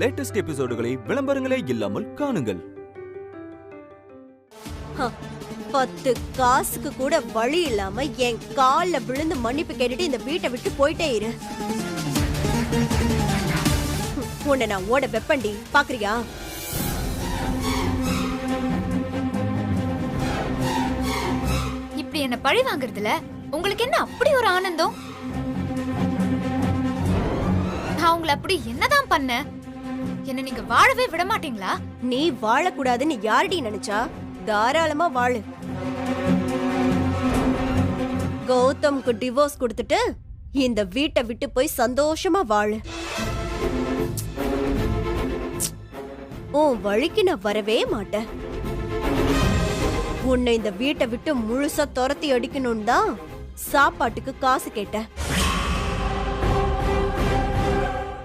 Latest எபிசோடுகளை விளம்பரங்களே இல்லாமல் காணுங்கள். 10 காசுக்கு கூட வழி இல்லாம என் கால்ல விழுந்து மன்னிப்பு கேட்டுட்டு இந்த வீட்டை விட்டு போயிட்டே இரு. உன்னை நான் ஓட வெப்பண்டி, பாக்குறியா? இப்படி என்ன பழி வாங்குறதுல உங்களுக்கு என்ன அப்படி ஒரு ஆனந்தம்? நான் உங்களை அப்படி என்னதான் பண்ண? என்ன நீங்க வாழவே விட மாட்டீங்களா? நீ வாழக்கூடாதுன்னு யாரடி நினைச்சா? தாராளமா வாழு. கௌதம்க்கு டிவோர்ஸ் கொடுத்துட்டு இந்த வீட்டை விட்டு போய் சந்தோஷமா வாழு. உன் வழிக்கு நான் வரவே மாட்டேன். உன்னை இந்த வீட்டை விட்டு முழுசா துரத்தி அடிக்கணும் தான் சாப்பாட்டுக்கு காசு கேட்ட.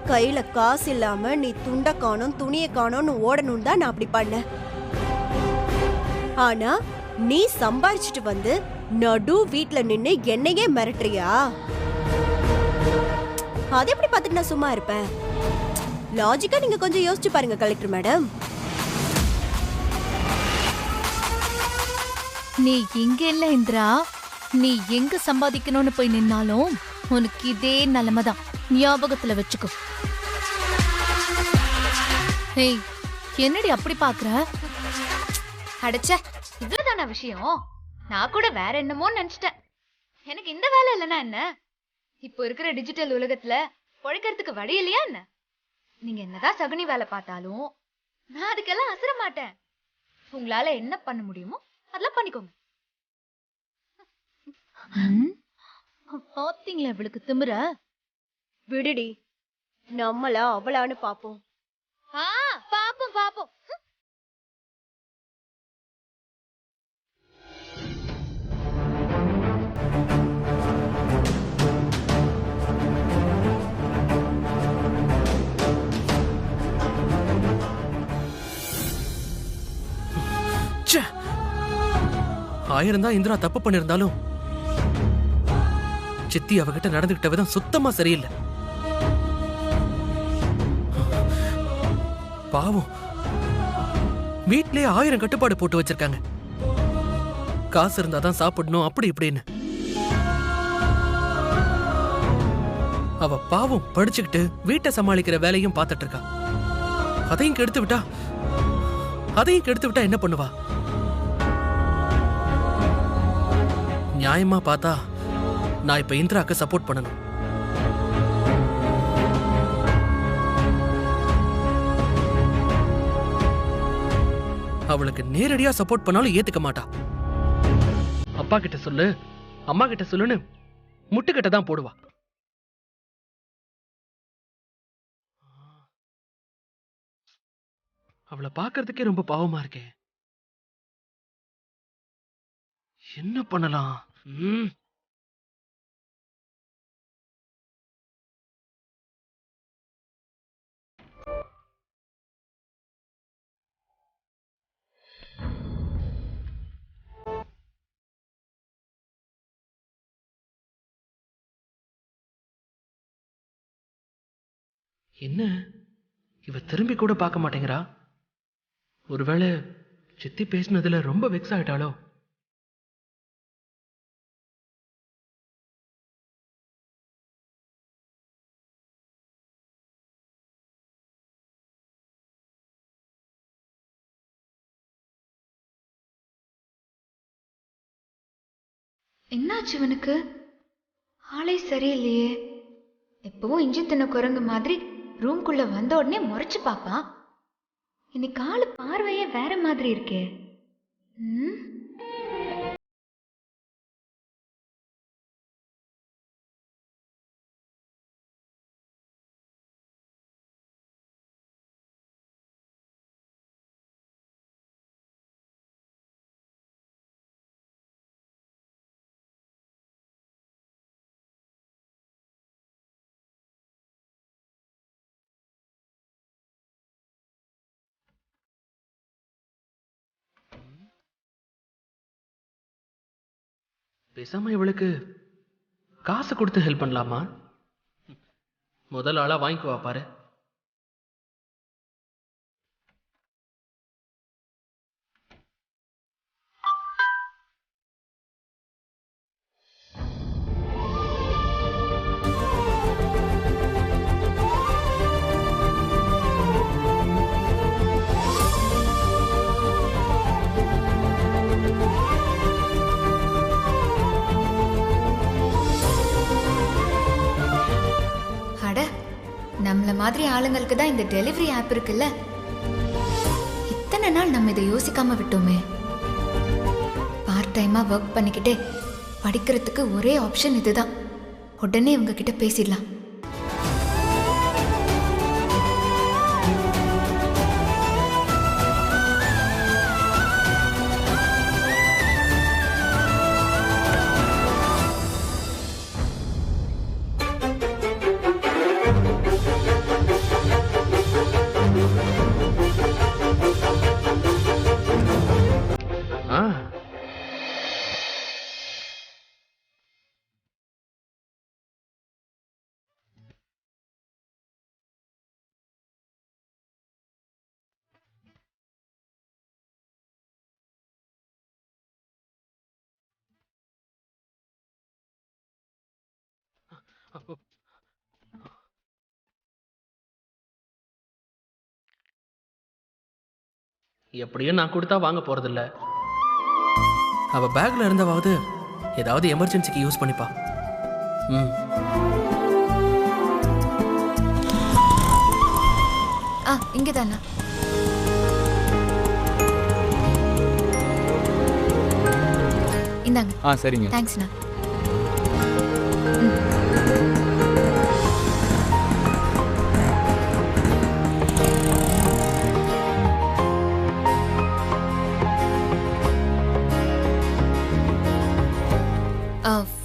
கையில காசு இல்லாம நீ துண்ட காணோம் துணியை காணோம்னு ஓடணும் தான் நான் அப்படி பண்ண. ஆனா நீ சம்பாரிச்சிட்டு வந்து நடு வீட்ல நின்னு என்னையே மிரட்டுறியா? அதை எப்படி பார்த்துட்டு நான் சும்மா இருப்பேன்? லாஜிக்கா நீங்க கொஞ்சம் யோசிச்சு பாருங்க கலெக்டர் மேடம். நீ இங்க இல்ல இந்திரா, நீ எங்க சம்பாதிக்கணும்னு போய் நின்னாலும் உனக்கு இதே நிலைமைதான், ஞாபகத்துல வச்சுக்கோ. ஏய், என்னடி அப்படி பாக்குற? அடச்ச, இவ்வளவுதான விஷயம்? நான் கூட வேற என்னமோ நினைச்சிட்டேன். எனக்கு இந்த வேலை இல்லைன்னா என்ன? இப்போ இருக்கிற டிஜிட்டல் உலகத்துல பொழைக்கிறதுக்கு வழி இல்லையா என்ன? நீங்க என்னதான் சகுனி வேலை பார்த்தாலும் நான் அதுக்கெல்லாம் அசர மாட்டேன். உங்களால என்ன பண்ண முடியுமோ அதெல்லாம் பண்ணிக்கோங்க. பாத்தீங்களா இவளுக்கு திமிர? விடுடி, நம்மள அவளான்னு பாப்போம். பாப்போம் பாப்போம். ஆயிரம் தான் இந்திரா தப்பு பண்ணிருந்தாலும் சித்தி அவகிட்ட நடந்துகிட்ட விதம் சுத்தமா சரியில்லை. பாவம், வீட்லயே 1000 கட்டுப்பாடு போட்டு வச்சிருக்காங்க. காசு இருந்தாதான் சாப்பிடணும் அப்படி இப்படின்னு. அவ பாவம் படிச்சுக்கிட்டு வீட்டை சமாளிக்கிற வேலையும் பார்த்துட்டு இருக்கா. அதையும் கெடுத்து விட்டா என்ன பண்ணுவா? நியாயமா பார்த்தா நான் இப்ப இந்திராக்கு சப்போர்ட் பண்ணணும். அவளுக்கு நேரடியா சப்போர்ட் பண்ணாலும் ஏத்துக்க மாட்டா. அப்பா கிட்ட சொல்லு, அம்மா கிட்ட சொல்லுன்னு முட்டுக்கிட்ட தான் போடுவா. அவளை பார்க்கறதுக்கே ரொம்ப பாவமா இருக்கே. என்ன பண்ணலாம்? என்ன இவ திரும்பி கூட பார்க்க மாட்டேங்கிறா? ஒருவேளை சித்தி பேசினதுல ரொம்ப வெக்ஸ் ஆயிட்டாளோ? என்னாச்சு இவனுக்கு? ஆளே சரியில்லையே. எப்பவும் இஞ்சி தின்ன குரங்கு மாதிரி ரூம்குள்ள வந்த உடனே முறைச்சு பாப்பான். இன்னைக்கு ஆளு பார்வையே வேற மாதிரி இருக்கே. பேசாம இவளுக்கு காசு கொடுத்து ஹெல்ப் பண்ணலாமா? முதல் ஆளா வாங்கிக்குவா பாரு. மாதிரி ஆளுங்களுக்கு தான் இந்த டெலிவரி ஆப் இருக்குல்ல. இத்தனை நாள் நம்ம இதை யோசிக்காம விட்டோமே. பார்ட் டைமா ஒர்க் பண்ணிக்கிட்டே படிக்கிறதுக்கு ஒரே ஆப்ஷன் இதுதான். உடனே இவங்க கிட்ட பேசிடலாம். எப்படியும் நான் கொடுத்தா வாங்க போறதில்ல. அவ பேக்ல இருந்தவாவது ஏதாவது எமர்ஜென்சிக்கு யூஸ் பண்ணிப்பா. இங்கதானா? இந்தாங்க. சரிங்க. தேங்க்ஸ்ண்ணா.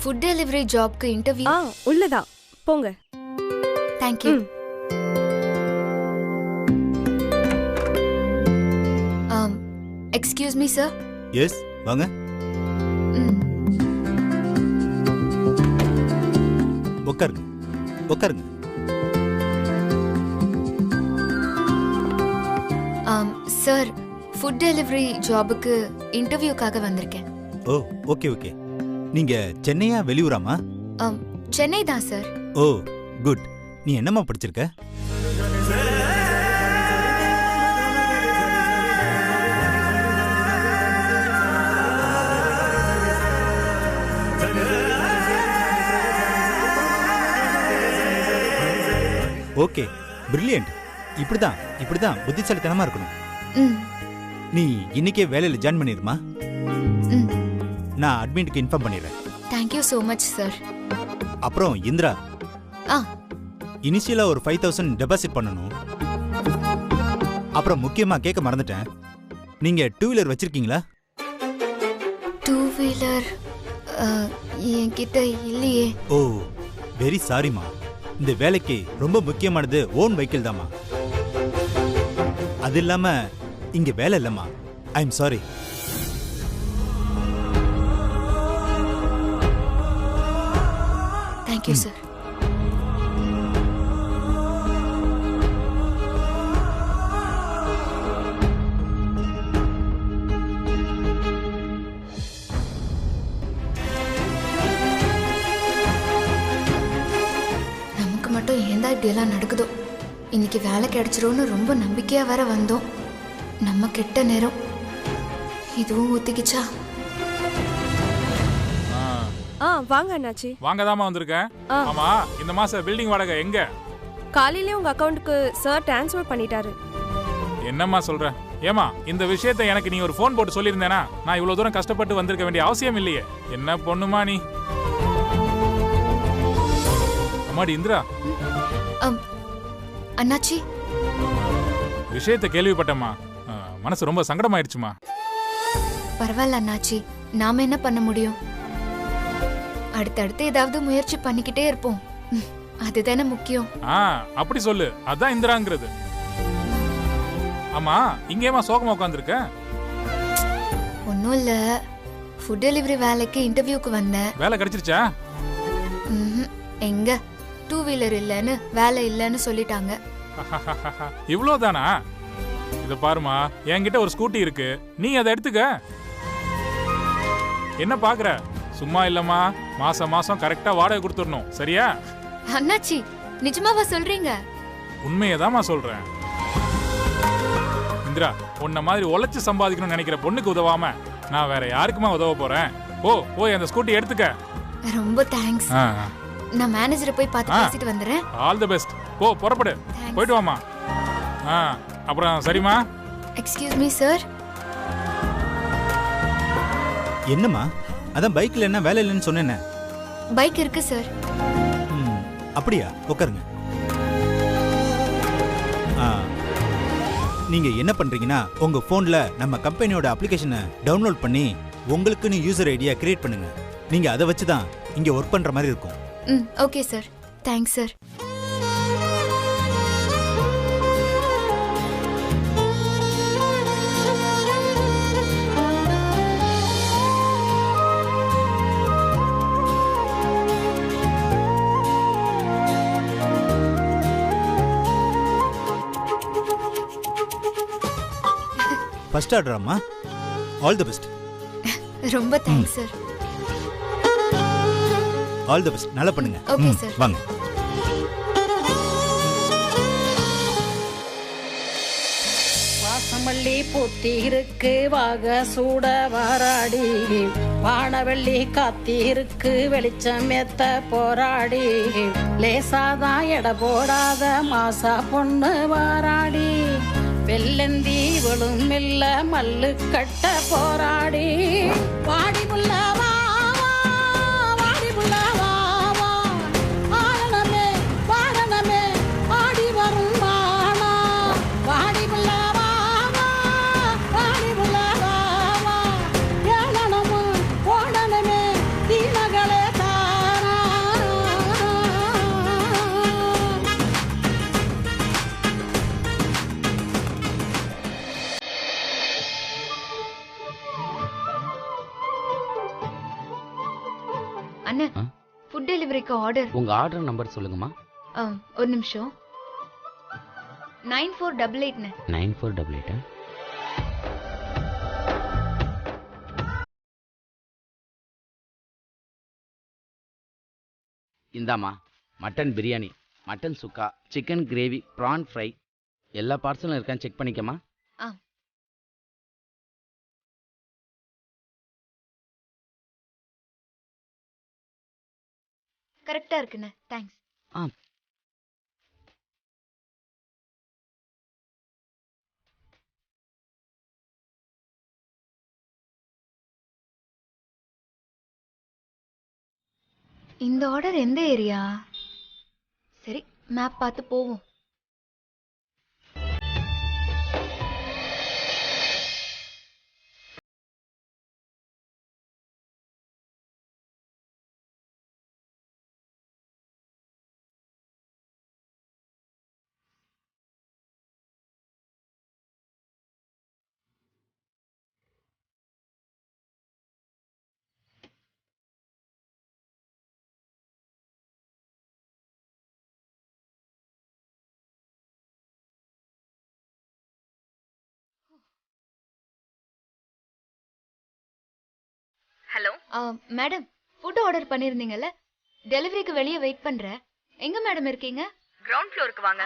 ஃபுட் டெலிவரி ஜாப்க்கு இன்டர்வியூ உள்ளதா போங்க. Thank you. Excuse me sir. Yes வாங்க. உட்காருங்க உட்காருங்க. சார், ஃபுட் டெலிவரி ஜாபுக்கு இன்டர்வியூக்காக வந்திருக்கேன். Oh okay okay. நீங்க சென்னையா வெளியூராமா? சென்னை தான் சார். ஓ குட். நீ என்னம்மா படிச்சிருக்க? Okay brilliant. இப்படிதான் புத்திசாலித்தனமா இருக்கணும். நீ இன்னைக்கே வேலையில ஜாயின் பண்ணிருமா? நான் அட்மினுக்கு இன்ஃபார்ம் பண்ணிடுறேன். Thank you so much sir. அப்புறம் இந்திரா, இனிஷியலா ஒரு 5000 டெபாசிட் பண்ணணும். அப்புறம் முக்கியமா கேட்க மறந்துட்டேன், நீங்க 2 வீலர் வச்சிருக்கீங்களா? 2 வீலர் என்கிட்ட இல்லையே. ஓ வெரி சாரிமா. இந்த வேலைக்கு ரொம்ப முக்கியமானது ஓன் வெஹிக்கிள் தாமா. அது இல்லாம இங்க வேலை இல்லம்மா. I am sorry. Thank you, sir. நமக்கு மட்டும் ஏன் தான் இப்படியெல்லாம் நடக்குதோ? இன்னைக்கு வேலை கிடைச்சிரும்னு ரொம்ப நம்பிக்கையா வர வந்தோம். நம்ம கெட்ட நேரம் இதுவும் ஒத்திக்கிச்சா? வாங்க அண்ணாச்சி. வாங்கதாமா வந்திருக்கேன். ஆமா, இந்த மாசம் பில்டிங் வாடகை எங்க? காலையிலே உங்க அக்கவுண்ட்க்கு சார் ட்ரான்ஸ்ஃபர் பண்ணிட்டாரு. என்னம்மா சொல்ற? ஏமா, இந்த விஷயத்தை எனக்கு நீ ஒரு ஃபோன் போட்டு சொல்லியிருந்தேனா நான் இவ்வளவு தூரம் கஷ்டப்பட்டு வந்திருக்க வேண்டிய அவசியம் இல்லையே. என்ன பொண்ணுமா நீ? அம்மாடி இந்திரா. அண்ணாச்சி, விஷயத்தை கேள்விப்பட்டம்மா. மனசு ரொம்ப சங்கடமாயிடுச்சுமா. பரவாயில்ல அண்ணாச்சி, நாம என்ன பண்ண முடியும்? அடுத்தடுத்து ஏதாவது முயற்சி பண்ணிக்கிட்டே இருப்போம். அதுதானே முக்கியம். அப்படி சொல்லு. அதான் இந்திராங்கிறது. ஆமா, இங்கேமா சோகமா உட்காந்துருக்க? ஒன்னும் இல்ல, ஃபுட் டெலிவரி வேலைக்கு இன்டர்வியூக்கு வந்தேன். வேலை கிடைச்சிருச்சா? எங்க, 2 வீலர் இல்லன்னு வேலை இல்லன்னு சொல்லிட்டாங்க. இவ்வளவுதானா? இத பாருமா, என்கிட்ட ஒரு ஸ்கூட்டி இருக்கு, நீ அதை எடுத்துக்க. என்ன பாக்குற? சும்மா இல்லம்மா, மாசம் மாசம் கரெக்டா வாடகை கொடுத்துடணும், சரியா? அண்ணாச்சி, நிஜமாவா சொல்றீங்க? உண்மையதாம்மா சொல்றேன். இந்திரா, உன்ன மாதிரி உழைச்சு சம்பாதிக்கணும்னு நினைக்கிற பொண்ணுக்கு உதவாம நான் வேற யாருக்குமா உதவ போறேன்? போய் அந்த ஸ்கூட்டி எடுத்துக்க. ரொம்ப தேங்க்ஸ். நான் மேனேஜரை போய் பார்த்து பேசிட்டு வந்துறேன். All the best. போ புறப்படு. போயிட்டு வாமா. அப்புறம் சரிம்மா. Excuse me sir. என்னம்மா, அதான் பைக்ல என்ன வேலை இல்லைன்னு சொன்னேனே. பைக் இருக்கு சார். அப்படியா? உட்காருங்க. நீங்க என்ன பண்றீங்கன்னா உங்க போன்ல நம்ம கம்பெனியோட அப்ளிகேஷனை டவுன்லோட் பண்ணி உங்களுக்குன்னு யூசர் ஐடியா கிரியேட் பண்ணுங்க. நீங்க அதை வச்சு தான் இங்க ஒர்க் பண்ற மாதிரி இருக்கும். Okay sir. Thanks sir. First order அம்மா. All the best. ரொம்ப thanks sir. All the best. நல்லா பண்ணுங்க. Okay sir. வாங்க. வாசமல்லி பூத்தி இருக்கு வாக சூட வாராடி, வானவெள்ளி காத்தி இருக்கு வெளிச்சம் ஏத்த போராடி, லேசாதான் எடை போடாத மாசா பொண்ணு வாராடி, வெள்ளந்தி இவளும் மெல்ல மல்லு கட்ட போராடி, வாடி புள்ளவா வாடி புள்ளவா ஆரணமே வாரணமே ஆடி வரும் வானா, வாடி புள்ளவா வாடி புள்ளவா ஏளனமும் ஓடனமே தீனகளே தாரா. அண்ணன், ஃபுட் டெலிவரிக்கு ஆர்டர். உங்க ஆர்டர் நம்பர் சொல்லுங்கம்மா. ஒரு நிமிஷம். 9488. 9488. இந்தாம்மா மட்டன் பிரியாணி, மட்டன் சுக்கா, சிக்கன் கிரேவி, ப்ரான் ஃப்ரை எல்லா பார்சலும் இருக்கான்னு செக் பண்ணிக்கம்மா. கரெக்டா இருக்குண்ணே. தேங்க்ஸ். இந்த ஆர்டர் எந்த ஏரியா? சரி, மேப் பார்த்து போவோம். ஹலோ மேடம், ஃபுட் ஆர்டர் பண்ணிருந்தீங்கல்ல, டெலிவரிக்கு வெளியே வெயிட் பண்றேன். எங்க மேடம் இருக்கீங்க? கிரவுண்ட் ஃப்ளோருக்கு வாங்க.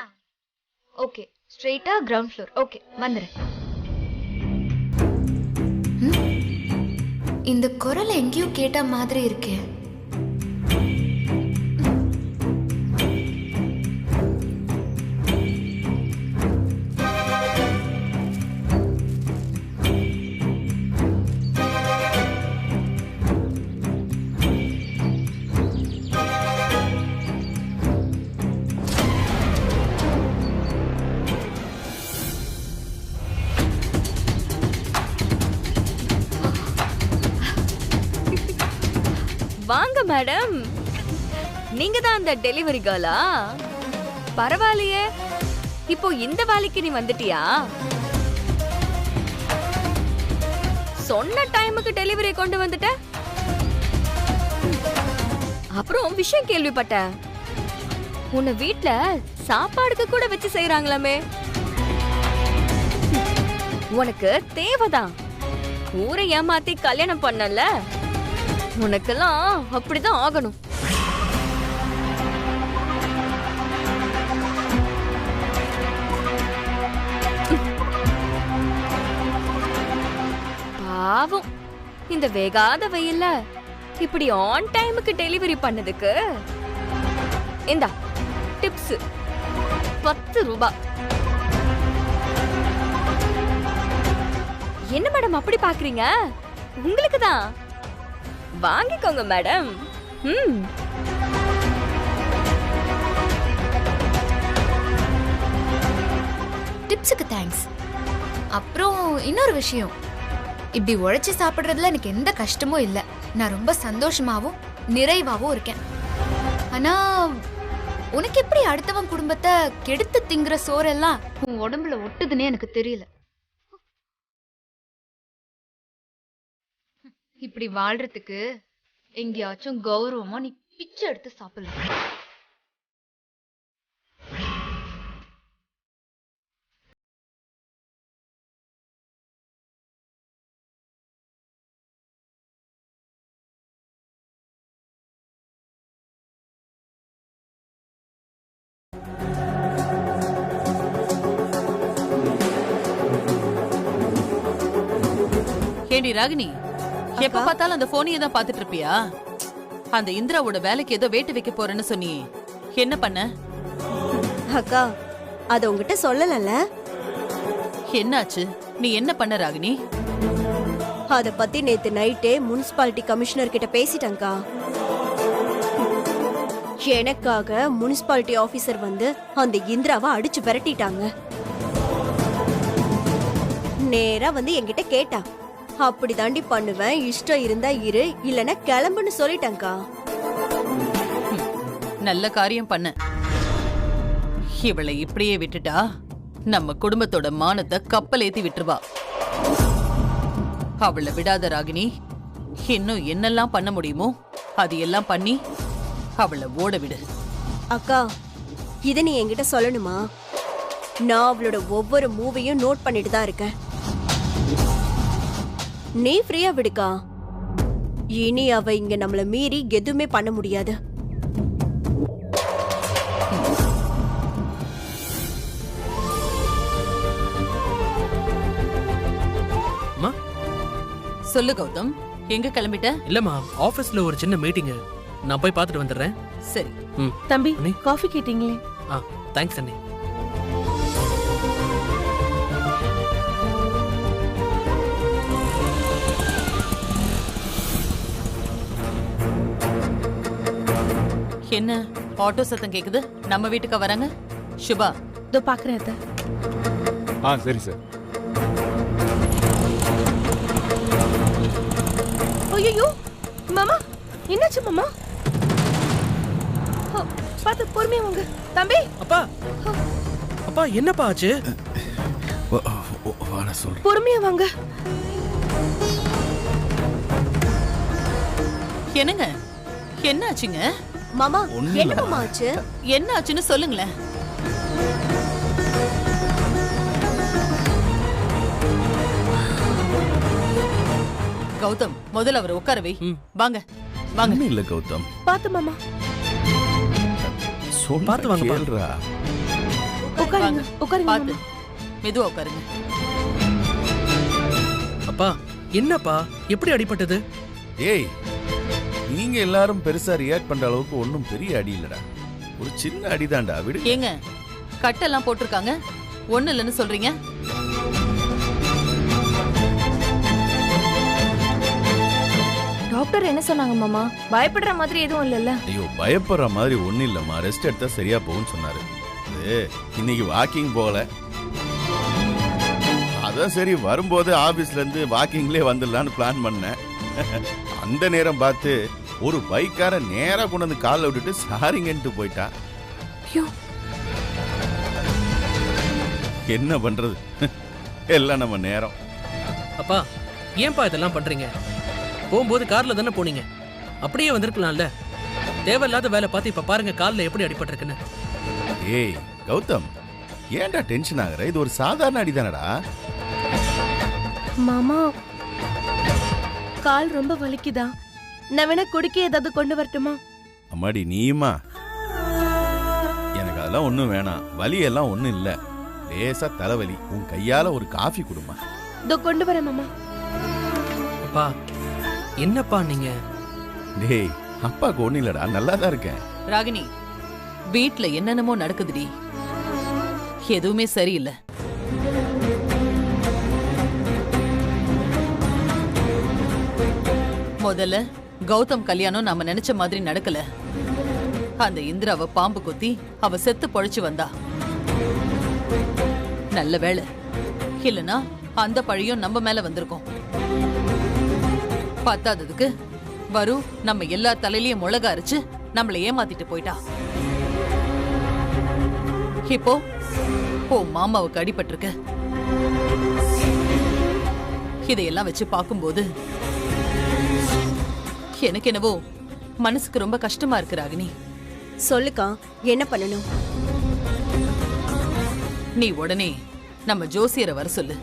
ஓகே, ஸ்ட்ரெயிட்டா கிரவுண்ட் ஃப்ளோர். ஓகே, வந்துறேன். இந்த குரல் எங்கேயோ கேட்ட மாதிரி இருக்கே. வாங்க மேடம், நீங்க தான் அந்த டெலிவரி கேர்ளா? பரவாயில்லையே, இப்போ இந்த வேலைக்கு நீ வந்துட்டியா? சொன்ன டைமுக்கு டெலிவரி கொண்டு வந்துட்ட. அப்புறம் விஷயம் கேள்விப்பட்டேன், உன்னை வீட்ல சாப்பாடுக்கு கூட வச்சு செய்யறாங்களாமே. உனக்கு தேவைதான். ஊரை ஏமாத்தி கல்யாணம் பண்ணல, உனக்கெல்லாம் அப்படிதான் ஆகணும். பாவம், இந்த வேகாத வெயில்ல இப்படி ஆன் டைமுக்கு டெலிவரி பண்ணதுக்கு இந்தா டிப்ஸ். 10 ரூபாய். என்ன மேடம் அப்படி பாக்குறீங்க? உங்களுக்கு தான். வாங்கிக்கோங்க மேடம். டிப்ஸுக்கு தேங்க்ஸ். அப்புறம் இன்னொரு விஷயம், இப்படி உழைச்சி சாப்பிடுறதுல எனக்கு எந்த கஷ்டமும் இல்லை. நான் ரொம்ப சந்தோஷமாவும் நிறைவாவும் இருக்கேன். ஆனா உனக்கு எப்படி அடுத்தவன் குடும்பத்தை கெடுத்து திங்குற சோறெல்லாம் உன் உடம்புல ஒட்டுதுன்னே எனக்கு தெரியல. இப்படி வாழ்றதுக்கு எங்கேயாச்சும் கௌரவமா நீ பிச்சை எடுத்து சாப்பிடலாம். ஏண்டி ராகினி, எப்ப பார்த்தாலும் அந்த போனையே தான் பாத்துட்டு இருப்பியா? அந்த இந்திராவோட வேலைக்கு ஏதோ வேட்டு வைக்க போறேன்னு சொன்னியே, என்ன பண்ண? அக்கா, அத உங்ககிட்ட சொல்லலல்ல. என்னாச்சு? நீ என்ன பண்ண ராகினி? அத பத்தி நேத்து நைட்டே முனிசிபாலிட்டி கமிஷனர் கிட்ட பேசிட்டேன்க்கா. எனக்காக முனிசிபாலிட்டி ஆபீசர் வந்து அந்த இந்திராவை அடிச்சு விரட்டிட்டாங்க. நேரா வந்து என்கிட்ட கேட்டா, அப்படி தாண்டி பண்ணுவேன், இஷ்டம் இருந்தா இரு, இல்லன்னா கிளம்புன்னு சொல்லிட்டேன்க்கா. நல்ல காரியம் பண்ண. இவளை இப்படியே விட்டுட்டா நம்ம குடும்பத்தோட மானத்தை கப்பல் ஏத்தி விட்டுருவா. அவளை விடாத ராகினி. இன்னும் என்னெல்லாம் பண்ண முடியுமோ அது எல்லாம் பண்ணி அவளை ஓட விடு. அக்கா, இத நீ என்கிட்ட சொல்லணுமா? நான் அவளோட ஒவ்வொரு மூவையும் நோட் பண்ணிட்டு தான் இருக்கேன். நீ ஃப்ரீயா விடுக்கா. இனி அவ இங்க நம்மள மீறி எதுவுமே பண்ண முடியாது. சொல்லு கௌதம், எங்க கிளம்பிட்ட? இல்லம்மா, ஆபீஸ்ல ஒரு சின்ன மீட்டிங், நான் போய் பார்த்துட்டு வந்துடுறேன். சரி. தம்பி, காஃபி கேட்டீங்களே? தேங்க்ஸ் அண்ணி. என்ன ஆட்டோ சத்தம் கேக்குது? நம்ம வீட்டுக்கு வராங்க. சுபா, இதோ பாக்குறேன் அத்தை. சரி சார். ஐயோ மாமா, என்னாச்சு மாமா? பாத்து பொறுமையா வாங்க. தம்பி. அப்பா, அப்பா என்னப்பா ஆச்சு? பொறுமையா வாங்க. என்னங்க, என்ன ஆச்சுங்க? மாமா, என்ன மாமா ஆச்சு? என்ன ஆச்சுன்னு சொல்லுங்களேன். கௌதம், முதல்ல அவரை உட்கார வை. வாங்க வாங்க. இல்ல கௌதம், பாத்து மாமா. பாத்து வாங்க. கேளுடா. உட்காருங்க, உட்காருங்க. பாத்து மெதுவா உட்காருங்க. அப்பா, என்னப்பா எப்படி அடிபட்டது? ஏய், நீங்க எல்லாரும் பெருசா ரியாக்ட் பண்ற அளவுக்கு ஒன்னும் பெரிய அடி இல்லடா. ஒரு சின்ன அடிதான்டா, விடு. ஏங்க, கட்டெல்லாம் போட்டிருக்காங்க, ஒண்ணு இல்லைன்னு சொல்றீங்க? டாக்டர் என்ன சொன்னாங்க மாமா? பயப்படுற மாதிரி எதுவும் இல்லல்ல? ஐயோ, பயப்படுற மாதிரி ஒன்னும் இல்லம்மா, ரெஸ்ட் எடுத்தா சரியா போகும்னு சொன்னாரு. இன்னைக்கு வாக்கிங் போகல, அதான் சரி வரும்போது ஆபீஸ்ல இருந்து வாக்கிங்லேயே வந்துடலான்னு பிளான் பண்ணேன். அந்த நேரம் பார்த்து ஒரு பைக்கார நேரா கொண்டு வந்து காலில் விட்டுட்டு சாரிங்கன்ட்டு போயிட்டான். என்ன பண்றது, எல்லாம் நம்ம நேரம். அப்பா, ஏன்பா இதெல்லாம் பண்றீங்க? போகும்போது கார்ல தானே போனீங்க, அப்படியே வந்திருக்கலாம்ல. தேவையில்லாத வேலை பார்த்து இப்ப பாருங்க காலில் எப்படி அடிபட்டிருக்குன்னு. ஏய் கௌதம், ஏன்டா டென்ஷன் ஆகுற? இது ஒரு சாதாரண அடிதானடா. மாமா, கால் ரொம்ப வலிக்குதா? நான் வேணா குடிக்க ஏதாவது கொண்டு வரட்டுமா? அம்மாடி நீயுமா? எனக்கு அதெல்லாம் ஒண்ணும் வேணாம், வலி எல்லாம் ஒண்ணும் இல்ல, லேசா தலைவலி. உன் கையால ஒரு காஃபி குடுமா. இதோ கொண்டு வரேன் மாமா. அப்பா, என்னப்பா நீங்க? டேய், அப்பாக்கு ஒண்ணும் இல்லடா, நல்லா தான் இருக்கேன். ராகினி, வீட்ல என்னென்னமோ நடக்குதுடி. எதுவுமே சரியில்லை. முதல்ல கௌதம் கல்யாணம் நாம நினைச்ச மாதிரி நடக்கல. அந்த இந்திராவை பாம்பு கொத்தி அவ செத்து பொழைச்சு வந்தா. நல்ல வேளை, இல்லனா அந்த பழியும் நம்ம மேல வந்திருக்கும். பத்தாததுக்கு வரு நம்ம எல்லா தலையிலயும் மிளகா அரைச்சு நம்மள ஏமாத்திட்டு போயிட்டா. இப்போ மாமாவுக்கு அடிபட்டிருக்கு. இதையெல்லாம் வச்சு பார்க்கும்போது எனக்கு என்னவோ மனசுக்கு ரொம்ப கஷ்டமா இருக்கு ராகினி. சொல்லுக்கா, என்ன பண்ணணும்? நீ உடனே நம்ம ஜோசியரை வர சொல்லு.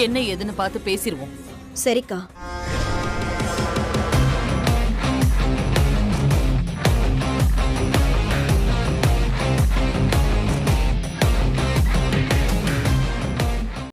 என்ன ஏதுன்னு பார்த்து பேசிடுவோம். சரிக்கா.